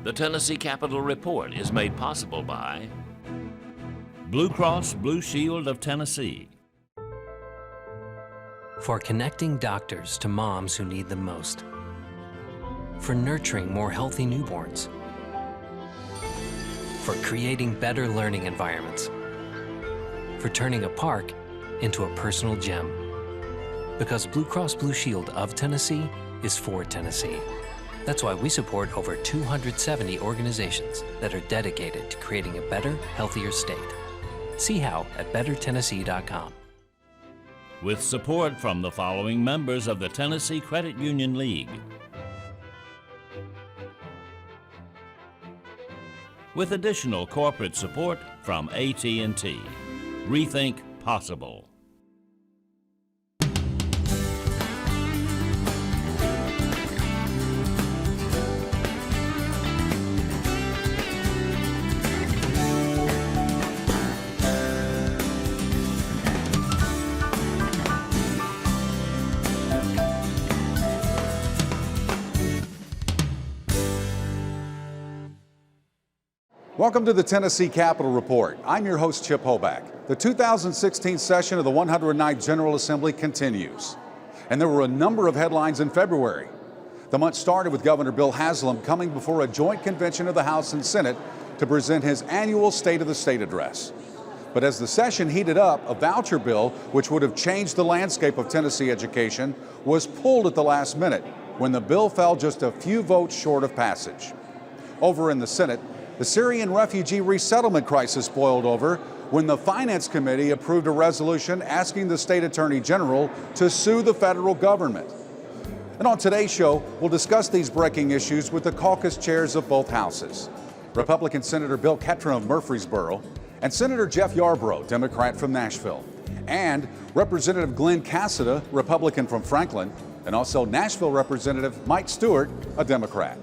The Tennessee Capitol Report is made possible by Blue Cross Blue Shield of Tennessee. For connecting doctors to moms who need them most. For nurturing more healthy newborns. For creating better learning environments. For turning a park into a personal gem. Because Blue Cross Blue Shield of Tennessee is for Tennessee. That's why we support over 270 organizations that are dedicated to creating a better, healthier state. See how at bettertennessee.com. With support from the following members of the Tennessee Credit Union League. With additional corporate support from AT&T. Rethink Possible. Welcome to the Tennessee Capitol Report. I'm your host, Chip Hoback. The 2016 session of the 109th General Assembly continues. And there were a number of headlines in February. The month started with Governor Bill Haslam coming before a joint convention of the House and Senate to present his annual State of the State address. But as the session heated up, a voucher bill, which would have changed the landscape of Tennessee education, was pulled at the last minute when the bill fell just a few votes short of passage. Over in the Senate, the Syrian refugee resettlement crisis boiled over when the Finance Committee approved a resolution asking the state attorney general to sue the federal government. And on today's show, we'll discuss these breaking issues with the caucus chairs of both houses. Republican Senator Bill Ketchum of Murfreesboro and Senator Jeff Yarbrough, Democrat from Nashville, and Representative Glenn Cassada, Republican from Franklin, and also Nashville Representative Mike Stewart, a Democrat.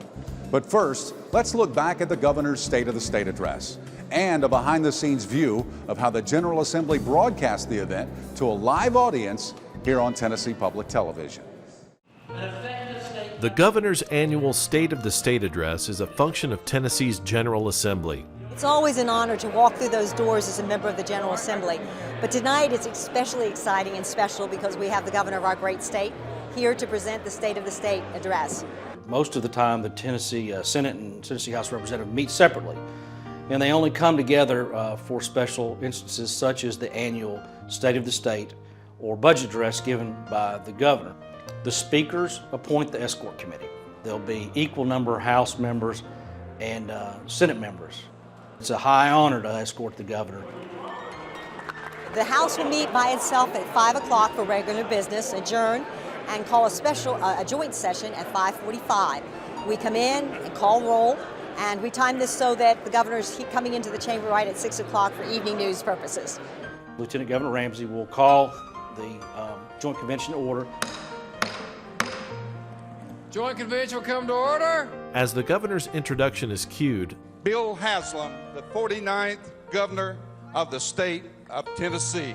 But first, let's look back at the governor's State of the State address and a behind-the-scenes view of how the General Assembly broadcast the event to a live audience here on Tennessee Public Television. The governor's annual State of the State address is a function of Tennessee's General Assembly. It's always an honor to walk through those doors as a member of the General Assembly, but tonight it's especially exciting and special because we have the governor of our great state here to present the State of the State address. Most of the time, the Tennessee Senate and Tennessee House of Representatives meet separately, and they only come together for special instances such as the annual State of the State or budget address given by the governor. The speakers appoint the escort committee. There'll be equal number of House members and Senate members. It's a high honor to escort the governor. The House will meet by itself at 5 o'clock for regular business, adjourn, and call a joint session at 5:45. We come in and call roll, and we time this so that the governor's coming into the chamber right at 6 o'clock for evening news purposes. Lieutenant Governor Ramsey will call the joint convention to order. Joint convention will come to order. As the governor's introduction is cued, Bill Haslam, the 49th governor of the state of Tennessee.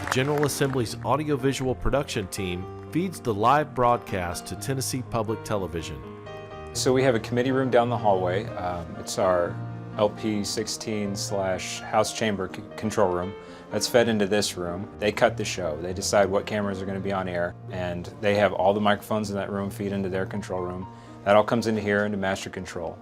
the General Assembly's audiovisual production team feeds the live broadcast to Tennessee Public Television. So we have a committee room down the hallway. It's our LP16/House Chamber control room that's fed into this room. They cut the show. They decide what cameras are going to be on air, and they have all the microphones in that room feed into their control room. That all comes into here into master control.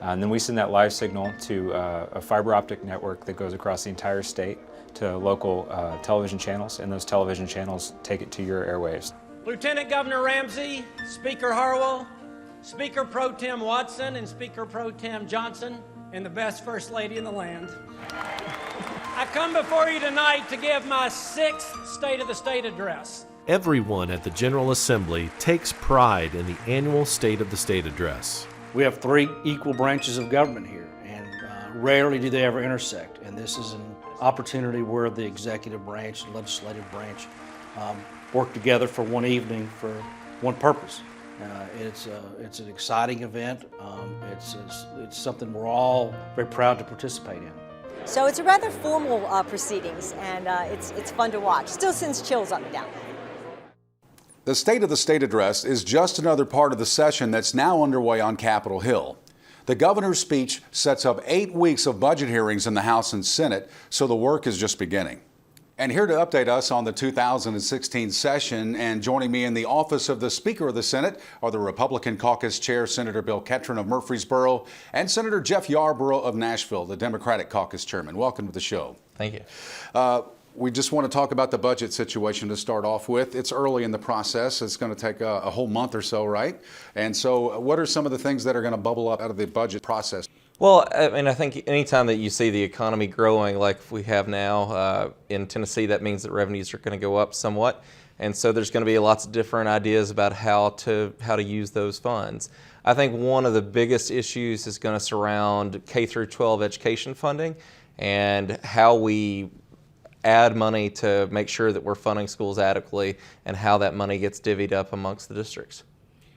And then we send that live signal to a fiber optic network that goes across the entire state to local television channels, and those television channels take it to your airwaves. Lieutenant Governor Ramsey, Speaker Harwell, Speaker Pro Tem Watson, and Speaker Pro Tem Johnson, and the best First Lady in the land. I come before you tonight to give my 6th State of the State address. Everyone at the General Assembly takes pride in the annual State of the State address. We have 3 equal branches of government here, and rarely do they ever intersect. And this is an opportunity where the executive branch and legislative branch work together for one evening for one purpose. It's an exciting event. It's something we're all very proud to participate in. So it's a rather formal proceedings, and it's fun to watch. Still sends chills up and down. The State of the State address is just another part of the session that's now underway on Capitol Hill. The governor's speech sets up 8 weeks of budget hearings in the House and Senate, so the work is just beginning. And here to update us on the 2016 session and joining me in the office of the Speaker of the Senate are the Republican Caucus Chair, Senator Bill Ketron of Murfreesboro, and Senator Jeff Yarborough of Nashville, the Democratic Caucus Chairman. Welcome to the show. Thank you. We just want to talk about the budget situation to start off with. It's early in the process. It's going to take a whole month or so, right? And so what are some of the things that are going to bubble up out of the budget process? Well, I mean, I think anytime that you see the economy growing like we have now in Tennessee, that means that revenues are going to go up somewhat. And so there's going to be lots of different ideas about how to use those funds. I think one of the biggest issues is going to surround K through 12 education funding and how we add money to make sure that we're funding schools adequately and how that money gets divvied up amongst the districts.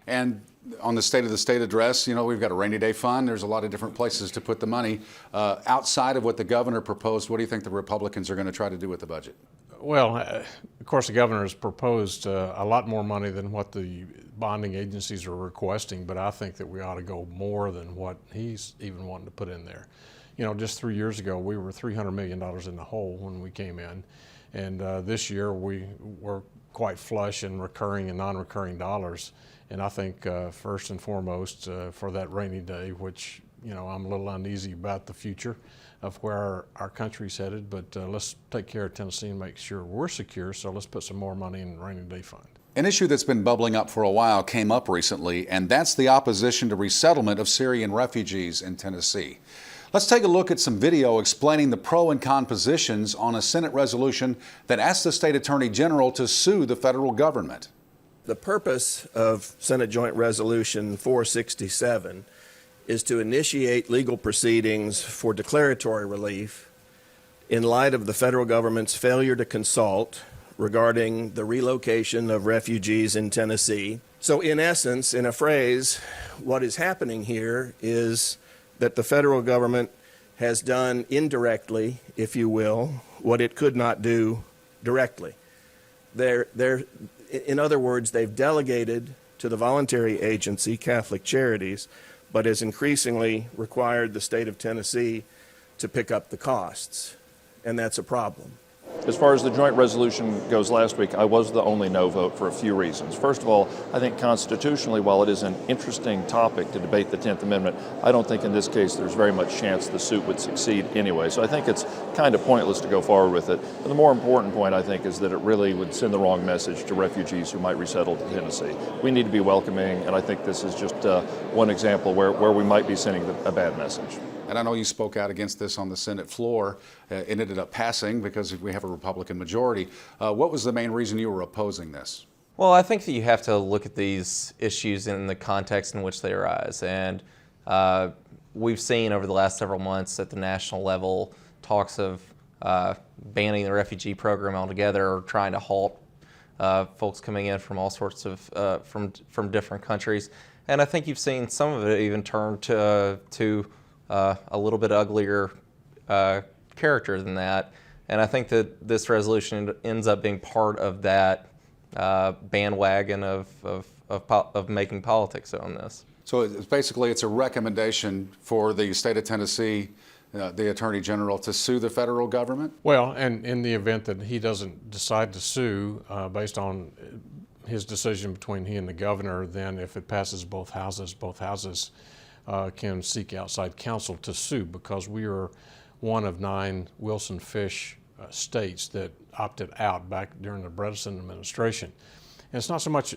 And on the State of the State address, you know, we've got a rainy day fund. There's a lot of different places to put the money. Outside of what the governor proposed, what do you think the Republicans are going to try to do with the budget? Well, of course, the governor has proposed a lot more money than what the bonding agencies are requesting, but I think that we ought to go more than what he's even wanting to put in there. You know, just 3 years ago, we were $300 million in the hole when we came in. And this year, we were quite flush in recurring and non-recurring dollars. And I think first and foremost, for that rainy day, which, you know, I'm a little uneasy about the future of where our country's headed, but let's take care of Tennessee and make sure we're secure. So let's put some more money in the rainy day fund. An issue that's been bubbling up for a while came up recently, and that's the opposition to resettlement of Syrian refugees in Tennessee. Let's take a look at some video explaining the pro and con positions on a Senate resolution that asks the State Attorney General to sue the federal government. The purpose of Senate Joint Resolution 467 is to initiate legal proceedings for declaratory relief in light of the federal government's failure to consult regarding the relocation of refugees in Tennessee. So in essence, in a phrase, what is happening here is that the federal government has done indirectly, if you will, what it could not do directly. In other words, they've delegated to the voluntary agency, Catholic Charities, but has increasingly required the state of Tennessee to pick up the costs, and that's a problem. As far as the joint resolution goes last week, I was the only no vote for a few reasons. First of all, I think constitutionally, while it is an interesting topic to debate the 10th Amendment, I don't think in this case there's very much chance the suit would succeed anyway. So I think it's kind of pointless to go forward with it. But the more important point, I think, is that it really would send the wrong message to refugees who might resettle to Tennessee. We need to be welcoming, and I think this is just one example where we might be sending a bad message. And I know you spoke out against this on the Senate floor. It ended up passing because we have a Republican majority. What was the main reason you were opposing this? Well, I think that you have to look at these issues in the context in which they arise. And we've seen over the last several months at the national level talks of banning the refugee program altogether or trying to halt folks coming in from all sorts of, from different countries. And I think you've seen some of it even turn to a little bit uglier character than that. And I think that this resolution ends up being part of that bandwagon of making politics on this. So it's basically, it's a recommendation for the state of Tennessee, the Attorney General, to sue the federal government? Well, and in the event that he doesn't decide to sue based on his decision between he and the governor, then if it passes both houses can seek outside counsel to sue, because we are one of 9 Wilson Fish states that opted out back during the Bredesen administration. And it's not so much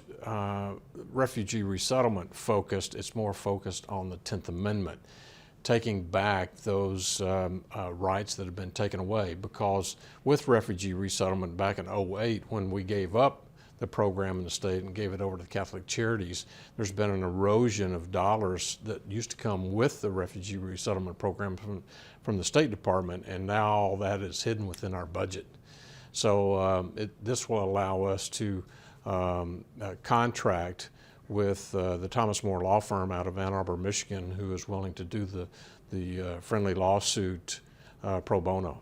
refugee resettlement focused, it's more focused on the 10th Amendment, taking back those rights that have been taken away, because with refugee resettlement back in 2008, when we gave up the program in the state and gave it over to the Catholic Charities, there's been an erosion of dollars that used to come with the refugee resettlement program from the State Department, and now all that is hidden within our budget. So this will allow us to contract with the Thomas More Law Firm out of Ann Arbor, Michigan, who is willing to do the friendly lawsuit pro bono.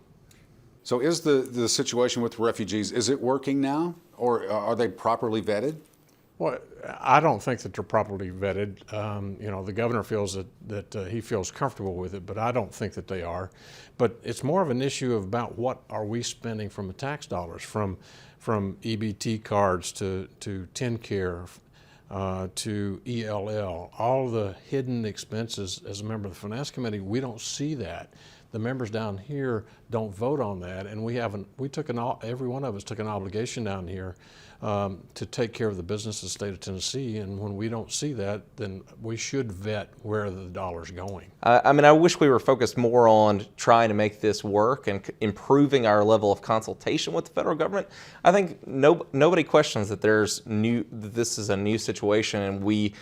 So is the situation with refugees, is it working now, or are they properly vetted? Well, I don't think that they're properly vetted. You know, the governor feels that he feels comfortable with it, but I don't think that they are. But it's more of an issue about what are we spending from the tax dollars, from EBT cards to TennCare, to ELL, all the hidden expenses. As a member of the Finance Committee, we don't see that. The members down here don't vote on that, and every one of us took an obligation down here to take care of the business of the state of Tennessee, and when we don't see that, then we should vet where the dollar's going. I mean, I wish we were focused more on trying to make this work and improving our level of consultation with the federal government. I think nobody questions that this is a new situation, and we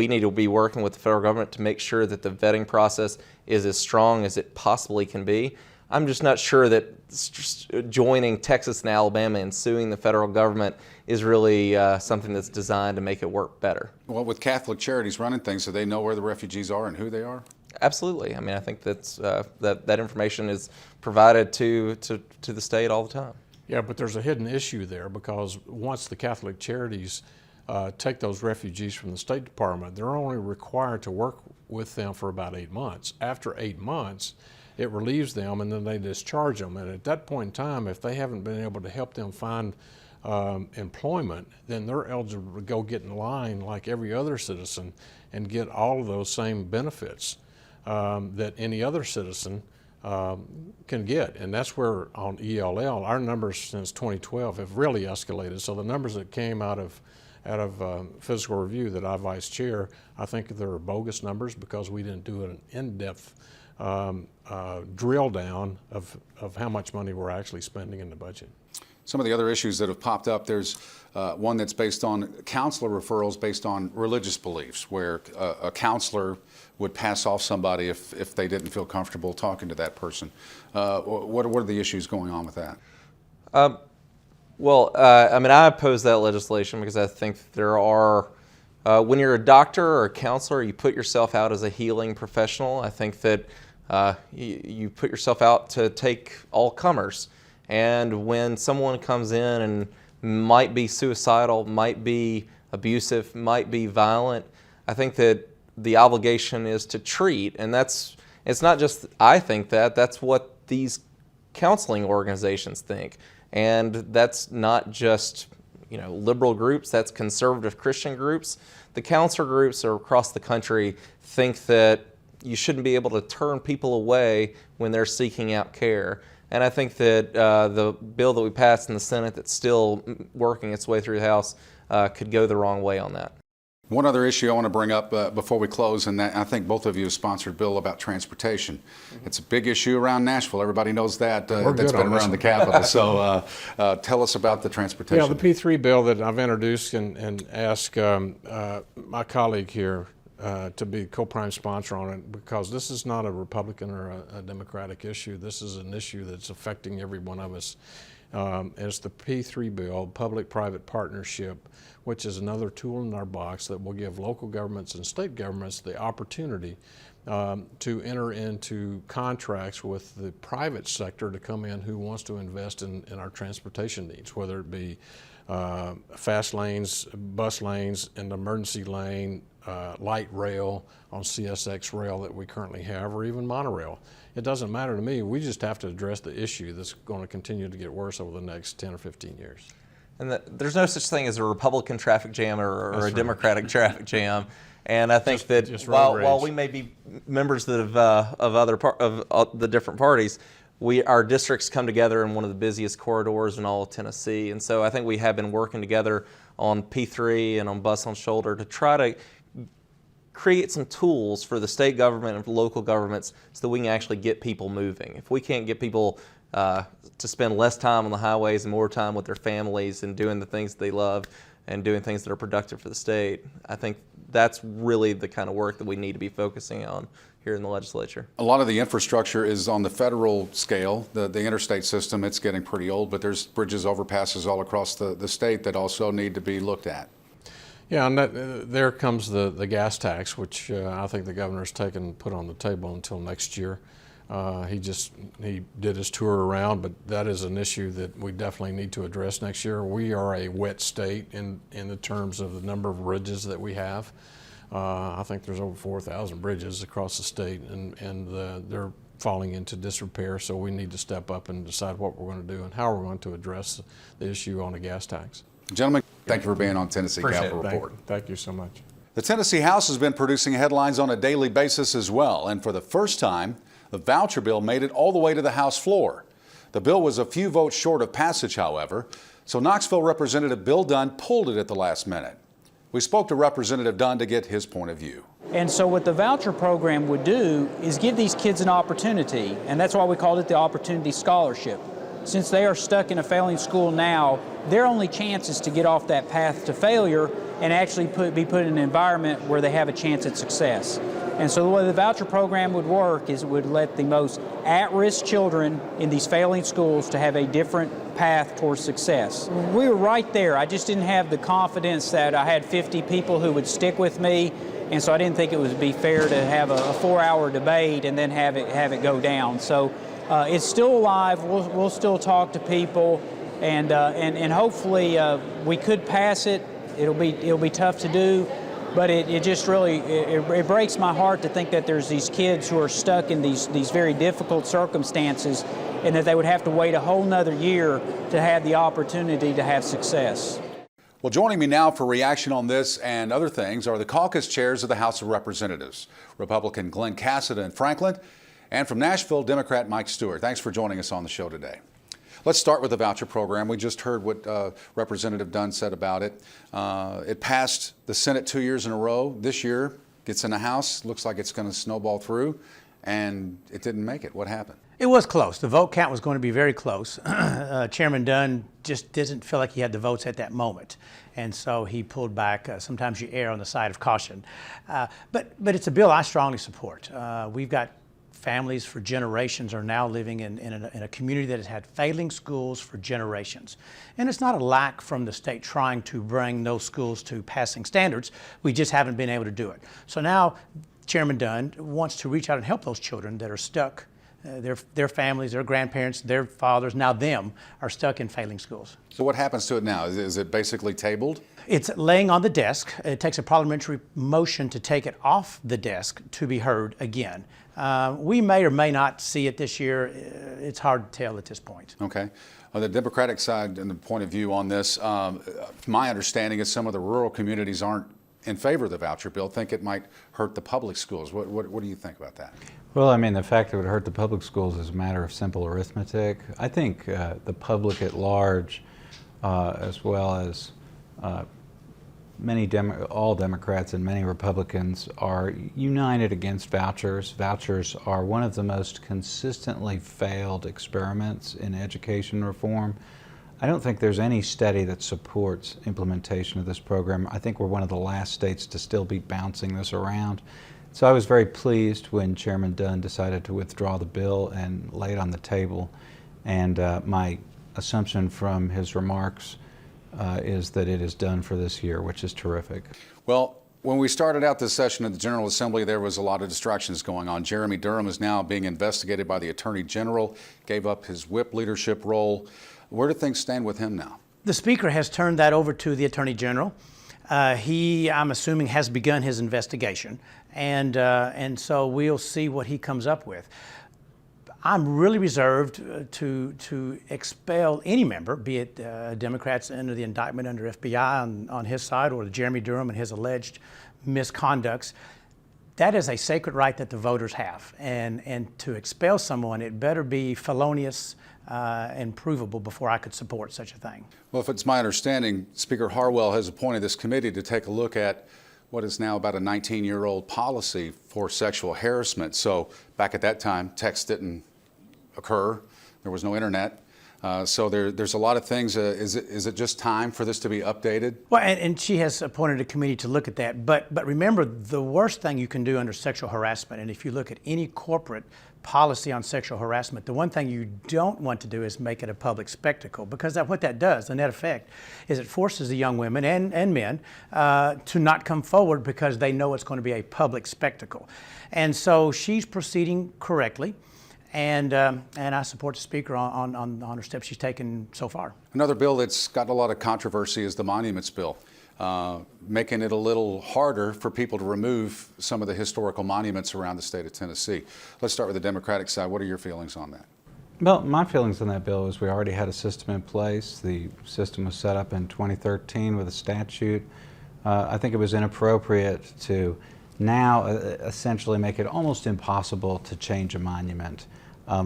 need to be working with the federal government to make sure that the vetting process is as strong as it possibly can be. I'm just not sure that joining Texas and Alabama and suing the federal government is really something that's designed to make it work better. Well, with Catholic Charities running things, do they know where the refugees are and who they are? Absolutely. I mean, I think that's that information is provided to the state all the time. Yeah, but there's a hidden issue there, because once the Catholic Charities take those refugees from the State Department, they're only required to work with them for about 8 months. After 8 months, it relieves them, and then they discharge them. And at that point in time, if they haven't been able to help them find employment, then they're eligible to go get in line like every other citizen and get all of those same benefits that any other citizen can get. And that's where on ELL, our numbers since 2012 have really escalated. So the numbers that came out of Fiscal Review that I vice chair, I think they're bogus numbers, because we didn't do an in-depth drill down of how much money we're actually spending in the budget. Some of the other issues that have popped up, there's one that's based on counselor referrals based on religious beliefs, where a counselor would pass off somebody if they didn't feel comfortable talking to that person. What are the issues going on with that? Well, I mean, I oppose that legislation because I think there are, when you're a doctor or a counselor, you put yourself out as a healing professional. I think that you put yourself out to take all comers. And when someone comes in and might be suicidal, might be abusive, might be violent, I think that the obligation is to treat. And it's not just I think that's what these counseling organizations think. And that's not just, you know, liberal groups, that's conservative Christian groups. The counselor groups across the country think that you shouldn't be able to turn people away when they're seeking out care. And I think that the bill that we passed in the Senate that's still working its way through the House could go the wrong way on that. One other issue I want to bring up before we close, and that I think both of you have sponsored a bill about transportation. It's a big issue around Nashville. Everybody knows that. That's been around the Capitol. So tell us about the transportation. Yeah, the P3 bill that I've introduced and asked my colleague here to be co-prime sponsor on it, because this is not a Republican or a Democratic issue. This is an issue that's affecting every one of us. It's the P3 bill, public-private partnership, which is another tool in our box that will give local governments and state governments the opportunity to enter into contracts with the private sector to come in who wants to invest in our transportation needs, whether it be fast lanes, bus lanes, an emergency lane, light rail on CSX rail that we currently have, or even monorail. It doesn't matter to me. We just have to address the issue that's going to continue to get worse over the next 10 or 15 years. And there's no such thing as a Republican traffic jam or a Democratic traffic jam. And I think that while we may be members of the different parties, our districts come together in one of the busiest corridors in all of Tennessee. And so I think we have been working together on P3 and on Bus on Shoulder to try to create some tools for the state government and local governments so that we can actually get people moving. If we can't get people to spend less time on the highways and more time with their families and doing the things they love and doing things that are productive for the state, I think that's really the kind of work that we need to be focusing on here in the legislature. A lot of the infrastructure is on the federal scale. The interstate system, it's getting pretty old, but there's bridges, overpasses all across the state that also need to be looked at. Yeah, and there comes the gas tax, which I think the governor's put on the table until next year. He did his tour around, but that is an issue that we definitely need to address next year. We are a wet state in the terms of the number of bridges that we have. I think there's over 4,000 bridges across the state, and they're falling into disrepair, so we need to step up and decide what we're going to do and how we're going to address the issue on a gas tax. Gentlemen, thank you for being on Tennessee Capitol Report. Thank you so much. The Tennessee House has been producing headlines on a daily basis as well, and for the first time, the voucher bill made it all the way to the House floor. The bill was a few votes short of passage, however, so Knoxville Representative Bill Dunn pulled it at the last minute. We spoke to Representative Dunn to get his point of view. And so what the voucher program would do is give these kids an opportunity, and that's why we called it the Opportunity Scholarship. Since they are stuck in a failing school now, their only chance is to get off that path to failure and actually be put in an environment where they have a chance at success. And so the way the voucher program would work is it would let the most at-risk children in these failing schools to have a different path towards success. We were right there. I just didn't have the confidence that I had 50 people who would stick with me, and so I didn't think it would be fair to have a 4-hour debate and then have it go down. So it's still alive. We'll still talk to people, and hopefully we could pass it. It'll be tough to do. But it just really, it breaks my heart to think that there's these kids who are stuck in these very difficult circumstances and that they would have to wait a whole nother year to have the opportunity to have success. Well, joining me now for reaction on this and other things are the caucus chairs of the House of Representatives, Republican Glenn Cassida in Franklin, and from Nashville, Democrat Mike Stewart. Thanks for joining us on the show today. Let's start with the voucher program. We just heard what Representative Dunn said about it. It passed the Senate 2 years in a row. This year, gets in the House. Looks like it's going to snowball through, and it didn't make it. What happened? It was close. The vote count was going to be very close. Chairman Dunn just didn't feel like he had the votes at that moment, and so he pulled back. Sometimes you err on the side of caution. But it's a bill I strongly support. We've got families for generations are now living in a community that has had failing schools for generations. And it's not a lack from the state trying to bring those schools to passing standards. We just haven't been able to do it. So now Chairman Dunn wants to reach out and help those children that are stuck. Their families, their grandparents, their fathers, now them, are stuck in failing schools. So what happens to it now? Is it basically tabled? It's laying on the desk. It takes a parliamentary motion to take it off the desk to be heard again. We may or may not see it this year. It's hard to tell at this point. Okay. On the Democratic side and the point of view on this, my understanding is some of the rural communities aren't in favor of the voucher bill, think it might hurt the public schools. What do you think about that? Well, I mean, the fact that it would hurt the public schools is a matter of simple arithmetic. I think the public at large, as well as all Democrats and many Republicans, are united against vouchers. Vouchers are one of the most consistently failed experiments in education reform. I don't think there's any study that supports implementation of this program. I think we're one of the last states to still be bouncing this around. So I was very pleased when Chairman Dunn decided to withdraw the bill and lay it on the table. And my assumption from his remarks is that it is done for this year, which is terrific. Well, when we started out this session at the General Assembly, there was a lot of distractions going on. Jeremy Durham is now being investigated by the Attorney General, gave up his whip leadership role. Where do things stand with him now? The Speaker has turned that over to the Attorney General. He, I'm assuming, has begun his investigation, and so we'll see what he comes up with. I'm really reserved to expel any member, be it Democrats under the indictment under FBI on his side or Jeremy Durham and his alleged misconducts. That is a sacred right that the voters have, and to expel someone, it better be felonious and provable before I could support such a thing. Well, if it's my understanding, Speaker Harwell has appointed this committee to take a look at what is now about a 19-year-old policy for sexual harassment. So back at that time, text didn't occur. There was no internet. So there's a lot of things. Is it just time for this to be updated? Well, and she has appointed a committee to look at that. But remember, the worst thing you can do under sexual harassment, and if you look at any corporate policy on sexual harassment, the one thing you don't want to do is make it a public spectacle, because what that does, the net effect, is it forces the young women and men to not come forward because they know it's going to be a public spectacle. And so she's proceeding correctly. and I support the Speaker on her steps she's taken so far. Another bill that's got a lot of controversy is the Monuments Bill, making it a little harder for people to remove some of the historical monuments around the state of Tennessee. Let's start with the Democratic side. What are your feelings on that? Well, my feelings on that bill is we already had a system in place. The system was set up in 2013 with a statute. I think it was inappropriate to now essentially make it almost impossible to change a monument.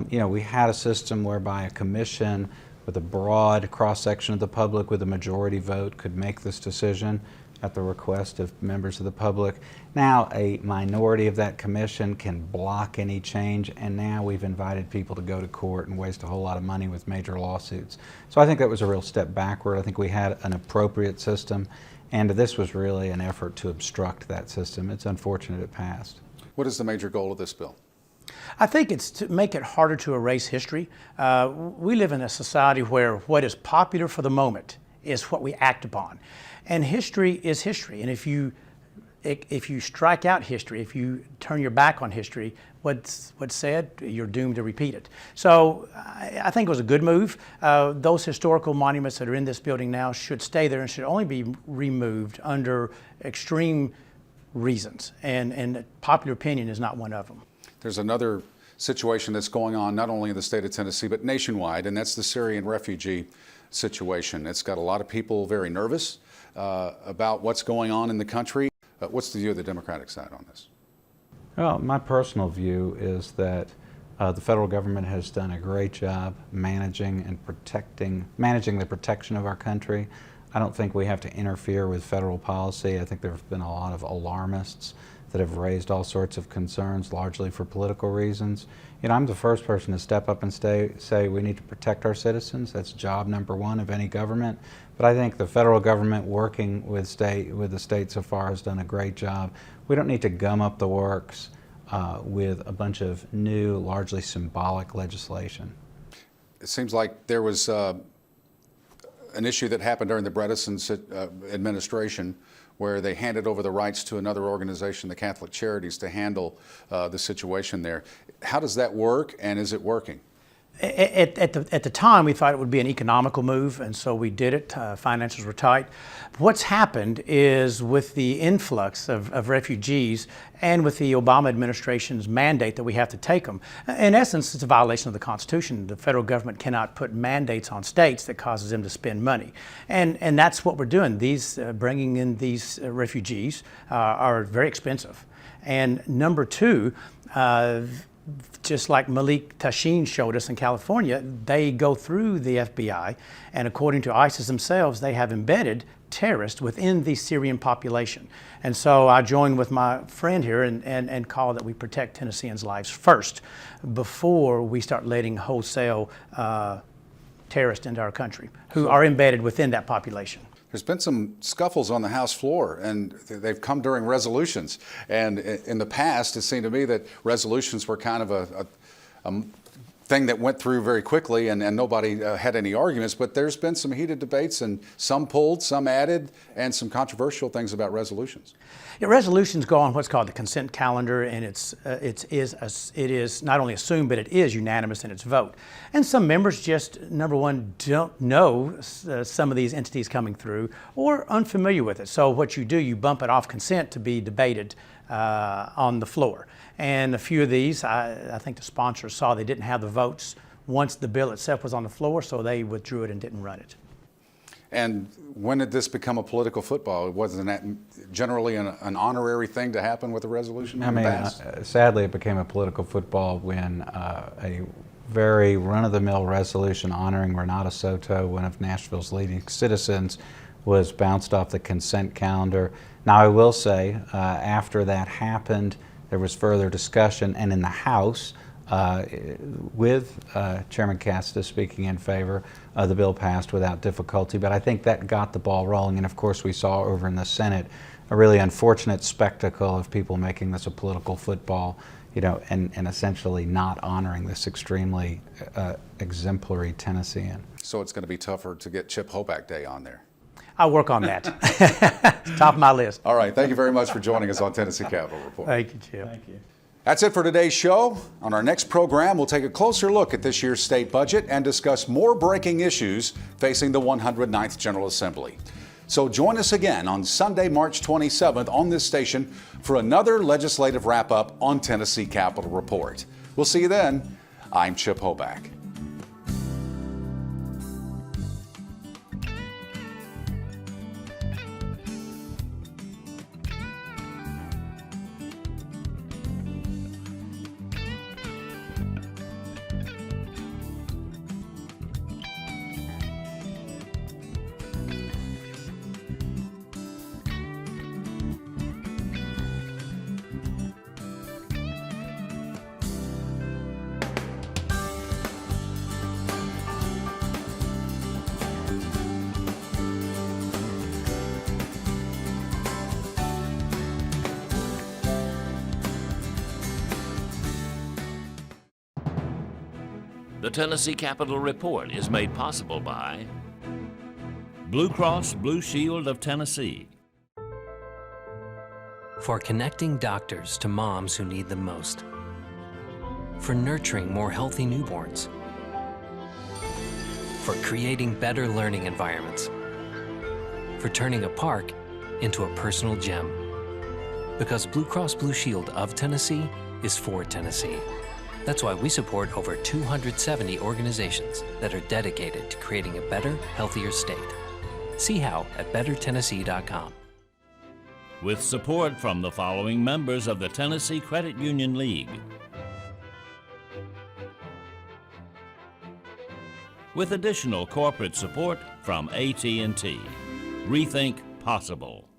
We had a system whereby a commission with a broad cross-section of the public with a majority vote could make this decision at the request of members of the public. Now a minority of that commission can block any change, and now we've invited people to go to court and waste a whole lot of money with major lawsuits. So I think that was a real step backward. I think we had an appropriate system, and this was really an effort to obstruct that system. It's unfortunate it passed. What is the major goal of this bill? I think it's to make it harder to erase history. We live in a society where what is popular for the moment is what we act upon. And history is history. And if you strike out history, if you turn your back on history, what's said, you're doomed to repeat it. So I think it was a good move. Those historical monuments that are in this building now should stay there and should only be removed under extreme reasons. And popular opinion is not one of them. There's another situation that's going on not only in the state of Tennessee but nationwide, and that's the Syrian refugee situation. It's got a lot of people very nervous about what's going on in the country. What's the view of the Democratic side on this? Well, my personal view is that the federal government has done a great job managing the protection of our country. I don't think we have to interfere with federal policy. I think there have been a lot of alarmists that have raised all sorts of concerns, largely for political reasons. I'm the first person to step up and say we need to protect our citizens. That's job number one of any government. But I think the federal government working with the state so far has done a great job. We don't need to gum up the works with a bunch of new, largely symbolic legislation. It seems like there was an issue that happened during the Bredesen administration where they handed over the rights to another organization, the Catholic Charities, to handle the situation there. How does that work, and is it working? At the time, we thought it would be an economical move, and so we did it. Finances were tight. What's happened is with the influx of refugees and with the Obama administration's mandate that we have to take them, in essence, it's a violation of the Constitution. The federal government cannot put mandates on states that causes them to spend money. And that's what we're doing. Bringing in these refugees are very expensive. And number two, just like Malik Tashin showed us in California, they go through the FBI, and according to ISIS themselves, they have embedded terrorists within the Syrian population. And so I joined with my friend here and call that we protect Tennesseans' lives first before we start letting wholesale terrorists into our country who are embedded within that population. There's been some scuffles on the House floor, and they've come during resolutions. And in the past, it seemed to me that resolutions were kind of a thing that went through very quickly, and nobody had any arguments. But there's been some heated debates, and some pulled, some added, and some controversial things about resolutions. Yeah, resolutions go on what's called the consent calendar, and it is not only assumed, but it is unanimous in its vote. And some members just, number one, don't know some of these entities coming through or unfamiliar with it. So what you do, you bump it off consent to be debated on the floor. And a few of these, I think the sponsors saw they didn't have the votes once the bill itself was on the floor, so they withdrew it and didn't run it. And when did this become a political football? Wasn't that generally an honorary thing to happen with a resolution? Sadly, it became a political football when a very run-of-the-mill resolution honoring Renata Soto, one of Nashville's leading citizens, was bounced off the consent calendar. Now, I will say, after that happened, there was further discussion, and in the House, with Chairman Castas speaking in favor, the bill passed without difficulty. But I think that got the ball rolling. And of course, we saw over in the Senate a really unfortunate spectacle of people making this a political football, and essentially not honoring this extremely exemplary Tennessean. So it's going to be tougher to get Chip Hoback Day on there. I'll work on that. Top of my list. All right. Thank you very much for joining us on Tennessee Capitol Report. Thank you, Chip. Thank you. That's it for today's show. On our next program, we'll take a closer look at this year's state budget and discuss more breaking issues facing the 109th General Assembly. So join us again on Sunday, March 27th on this station for another legislative wrap-up on Tennessee Capitol Report. We'll see you then. I'm Chip Hoback. The Tennessee Capitol Report is made possible by Blue Cross Blue Shield of Tennessee. For connecting doctors to moms who need them most. For nurturing more healthy newborns. For creating better learning environments. For turning a park into a personal gem. Because Blue Cross Blue Shield of Tennessee is for Tennessee. That's why we support over 270 organizations that are dedicated to creating a better, healthier state. See how at bettertennessee.com. With support from the following members of the Tennessee Credit Union League. With additional corporate support from AT&T. Rethink Possible.